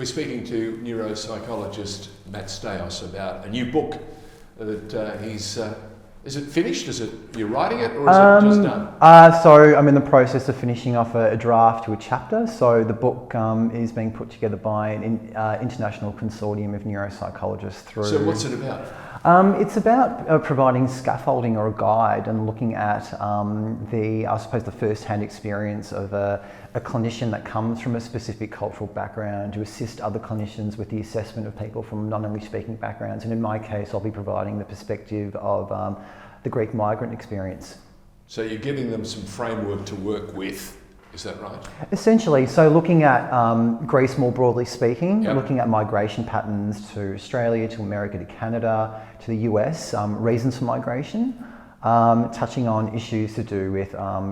We're speaking to neuropsychologist Matt Staios about a new book that he's... is it finished? You're writing it, or is it just done? So I'm in the process of finishing off a draft to a chapter. So the book is being put together by an international consortium of neuropsychologists through... So what's it about? It's about providing scaffolding or a guide and looking at the first-hand experience of a clinician that comes from a specific cultural background to assist other clinicians with the assessment of people from non-English speaking backgrounds. And in my case, I'll be providing the perspective of the Greek migrant experience. So you're giving them some framework to work with, is that right? Essentially, so looking at Greece more broadly speaking, Yep. looking at migration patterns to Australia, to America, to Canada, to the US, reasons for migration, touching on issues to do with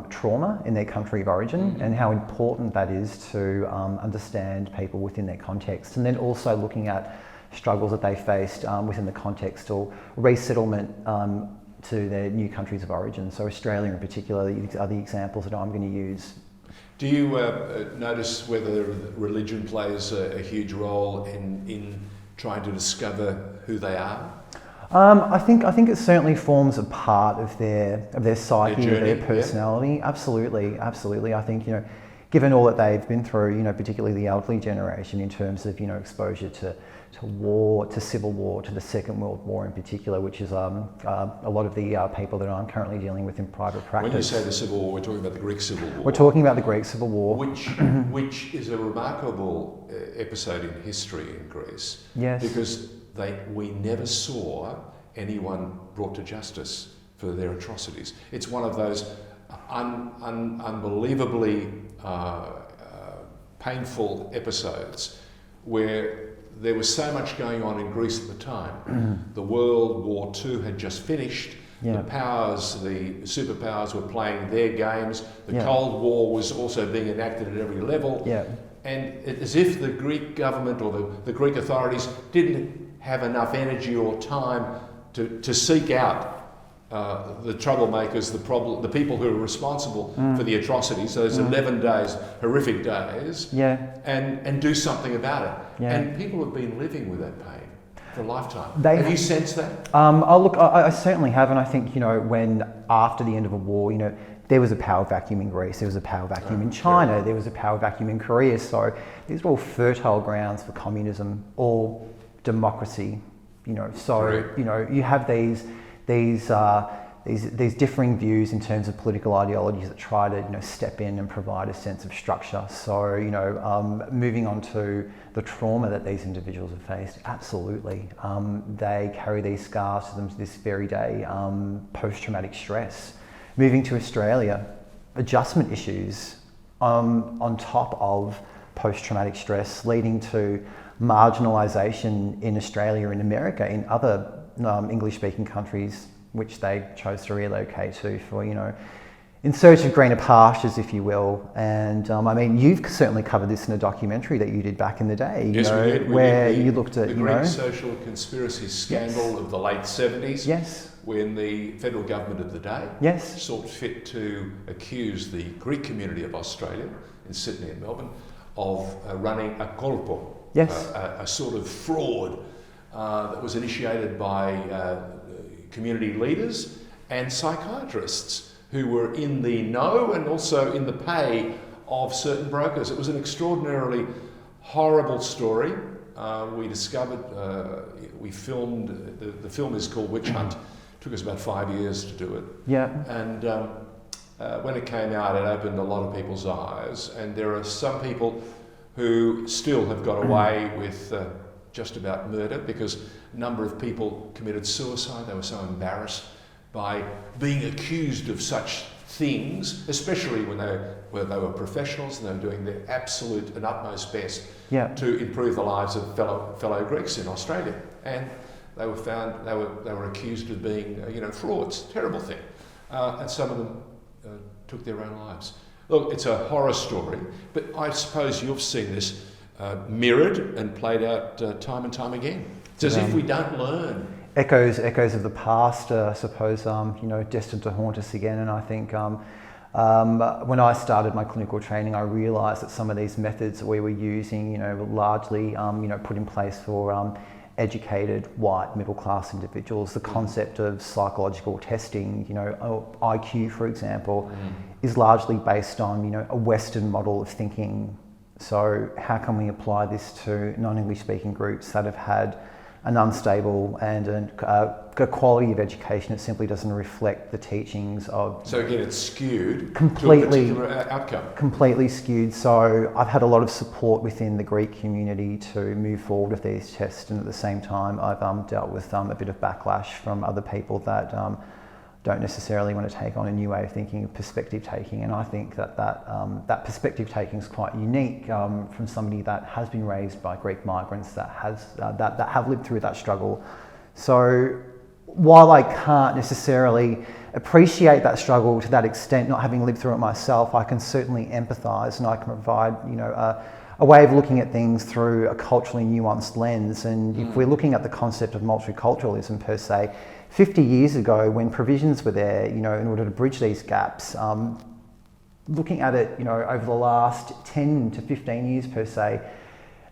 trauma in their country of origin and how important that is to understand people within their context, and then also looking at struggles that they faced within the context or resettlement to their new countries of origin. So Australia in particular are the examples that I'm going to use. Do you notice whether religion plays a huge role in trying to discover who they are? I think it certainly forms a part of their psyche, Their journey, their personality. Yeah. Absolutely. I think, given all that they've been through, particularly the elderly generation, in terms of exposure to war, to civil war, to the Second World War in particular, which is a lot of the people that I'm currently dealing with in private practice. When you say the Civil War, we're talking about the Greek Civil War. We're talking about the Greek Civil War, which is a remarkable episode in history in Greece. Yes. Because we never saw anyone brought to justice for their atrocities. It's one of those unbelievably painful episodes where there was so much going on in Greece at the time. The World War II had just finished. Yeah. The superpowers were playing their games. The Cold War was also being enacted at every level. Yeah. And as if the Greek government or the Greek authorities didn't have enough energy or time to seek out the troublemakers, the people who are responsible for the atrocities, those 11 days, horrific days, and do something about it. Yeah. And people have been living with that pain for a lifetime. Have you sensed that? I certainly have, and I think, when after the end of a war, there was a power vacuum in Greece, there was a power vacuum in China, there was a power vacuum in Korea, so these are all fertile grounds for communism or democracy, so, Correct. You have these differing views in terms of political ideologies that try to step in and provide a sense of structure. So moving on to the trauma that these individuals have faced, absolutely, they carry these scars to them to this very day. Post-traumatic stress. Moving to Australia, adjustment issues on top of post-traumatic stress, leading to marginalisation in Australia, in America, in other English-speaking countries, which they chose to relocate to for, in search of greener pastures, if you will. And you've certainly covered this in a documentary that you did back in the day, Yes, we did. where you looked at, the Greek social conspiracy scandal of the late 70s. Yes. When the federal government of the day sought fit to accuse the Greek community of Australia in Sydney and Melbourne of running a colpo, a sort of fraud that was initiated by community leaders and psychiatrists who were in the know and also in the pay of certain brokers. It was an extraordinarily horrible story. We discovered, we filmed, the film is called Witch Hunt. It took us about 5 years to do it. Yeah. And when it came out, it opened a lot of people's eyes. And there are some people who still have got away with just about murder because a number of people committed suicide. They were so embarrassed by being accused of such things, especially when they were professionals and they were doing their absolute and utmost best to improve the lives of fellow Greeks in Australia. And they were found, they were accused of being, frauds. Terrible thing. And some of them took their own lives. Look, it's a horror story, but I suppose you've seen this mirrored and played out time and time again. It's as if we don't learn. Echoes of the past, I suppose, destined to haunt us again. And I think When I started my clinical training, I realised that some of these methods that we were using, were largely, put in place for educated white middle class individuals. The concept of psychological testing, IQ, for example, is largely based on, a Western model of thinking. So how can we apply this to non-English speaking groups that have had an unstable and a quality of education that simply doesn't reflect the teachings of... So again, it's skewed completely, to a particular outcome. Completely skewed. So I've had a lot of support within the Greek community to move forward with these tests, and at the same time I've dealt with a bit of backlash from other people that don't necessarily want to take on a new way of thinking, perspective taking, and I think that perspective taking is quite unique from somebody that has been raised by Greek migrants that have lived through that struggle. So while I can't necessarily appreciate that struggle to that extent, not having lived through it myself, I can certainly empathise, and I can provide a way of looking at things through a culturally nuanced lens. And if we're looking at the concept of multiculturalism per se, 50 years ago, when provisions were there, in order to bridge these gaps, looking at it, over the last 10 to 15 years per se,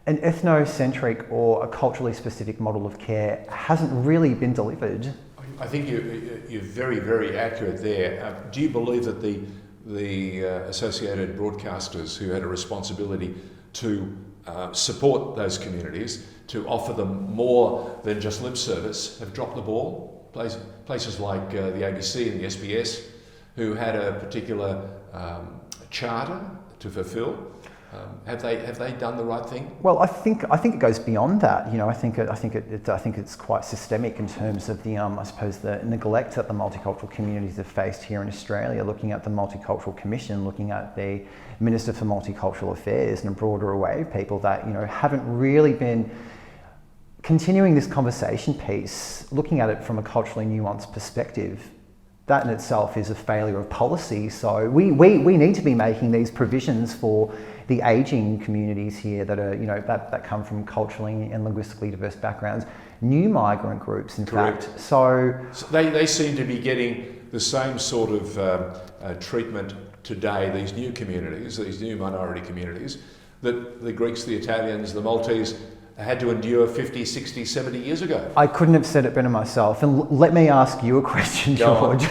an ethnocentric or a culturally specific model of care hasn't really been delivered. I think you're very, very accurate there. Do you believe that the associated broadcasters who had a responsibility to support those communities, to offer them more than just lip service, have dropped the ball? Places like the ABC and the SBS, who had a particular charter to fulfil, have they done the right thing? Well, I think it goes beyond that. I think it's quite systemic in terms of the I suppose the neglect that the multicultural communities have faced here in Australia. Looking at the Multicultural Commission, looking at the Minister for Multicultural Affairs, and a broader array of people that haven't really been continuing this conversation piece, looking at it from a culturally nuanced perspective. That in itself is a failure of policy. So we need to be making these provisions for the ageing communities here that are, that come from culturally and linguistically diverse backgrounds, new migrant groups, in Correct. fact. So they seem to be getting the same sort of treatment today, these new communities, these new minority communities, that the Greeks, the Italians, the Maltese had to endure 50, 60, 70 years ago. I couldn't have said it better myself. And let me ask you a question, George.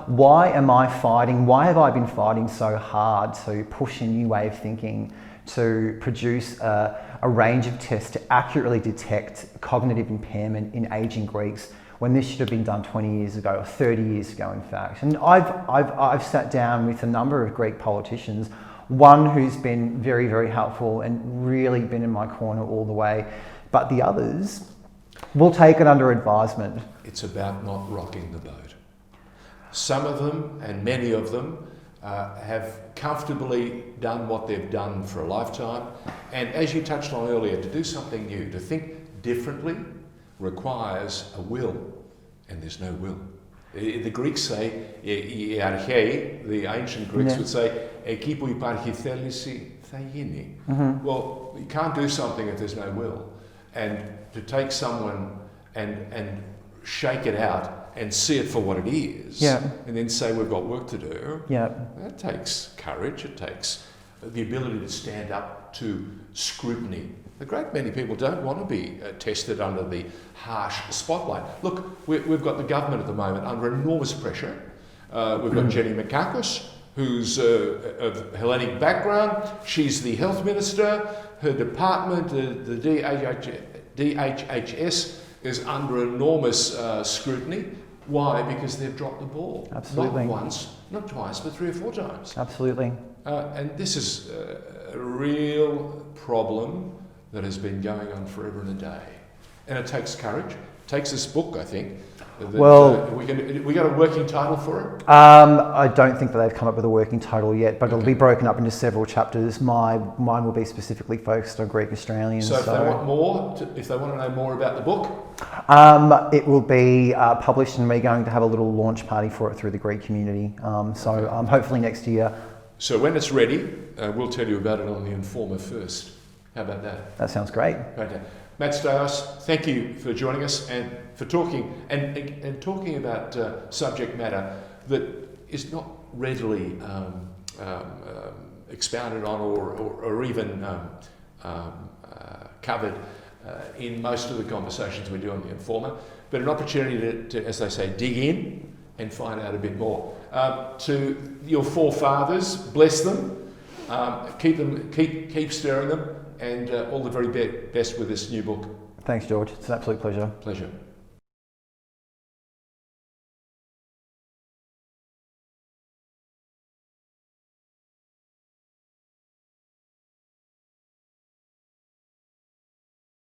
Why have I been fighting so hard to push a new way of thinking, to produce a range of tests to accurately detect cognitive impairment in ageing Greeks, when this should have been done 20 years ago, or 30 years ago, in fact? And I've sat down with a number of Greek politicians, one who's been very, very helpful and really been in my corner all the way, but the others will take it under advisement. It's about not rocking the boat. Some of them, and many of them, have comfortably done what they've done for a lifetime, and as you touched on earlier, to do something new, to think differently, requires a will, and there's no will. The Greeks say, οι αρχαίοι, the ancient Greeks would say, εκεί που υπάρχει θέληση θα γίνει. Well, you can't do something if there's no will. And to take someone and shake it out and see it for what it is, and then say we've got work to do, that takes courage, it takes the ability to stand up to scrutiny. A great many people don't want to be tested under the harsh spotlight. Look, we've got the government at the moment under enormous pressure. We've got Jenny Mikakos, who's of Hellenic background. She's the health minister. Her department, the DHHS, is under enormous scrutiny. Why? Because they've dropped the ball. Absolutely. Not once, not twice, but 3 or 4 times. Absolutely. And this is a real problem that has been going on forever and a day. And it takes courage. It takes this book, I think. Well, we got a working title for it? I don't think that they've come up with a working title yet, but it'll be broken up into several chapters. Mine will be specifically focused on Greek Australians. So if they want more, if they want to know more about the book? It will be published, and we're going to have a little launch party for it through the Greek community. Hopefully next year. So when it's ready, we'll tell you about it on TheInformer first. How about that? That sounds great. Okay. Matt Staios, thank you for joining us and for talking and talking about subject matter that is not readily expounded on or even covered in most of the conversations we do on The Informer, but an opportunity to, as they say, dig in and find out a bit more. To your forefathers, bless them, keep stirring them, and all the very best with this new book. Thanks, George. It's an absolute pleasure. Pleasure.